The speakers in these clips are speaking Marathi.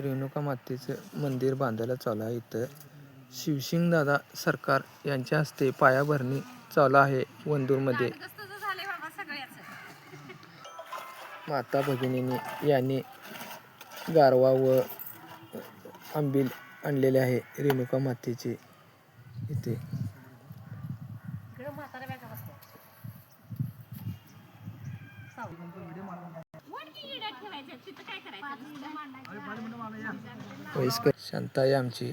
रेणुका मातेचं मंदिर बांधायला चालू आहे. इथं शिवसिंगदादा सरकार यांच्या हस्ते पायाभरणी चालू आहे. वंदूरमध्ये माता भगिनींनी यांनी गारवा व आंबील आणलेले आहे रेणुका मातेचे. इथे वयस्कर शांताई आमची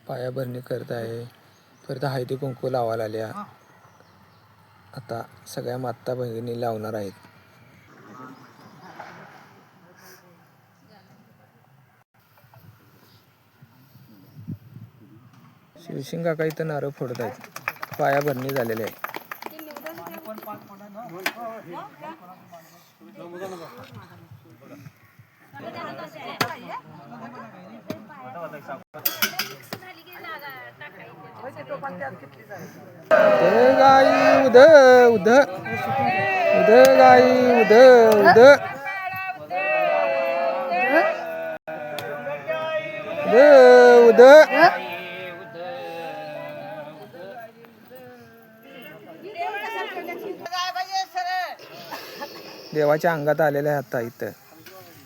पायाभरणी करत आहे. परत हळदी कुंकू लावायला आल्या. आता सगळ्या माता भगिनी लावणार आहेत. शिवसिंग काका इथं नारळ फोडत आहेत. पायाभरणी झालेली आहे. गाई उद उद उद गाई उद उद उद उद देवाच्या अंगात आलेल्या आहे आता इथं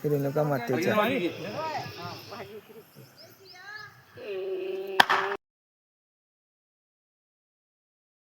रेणुका मातेच्या.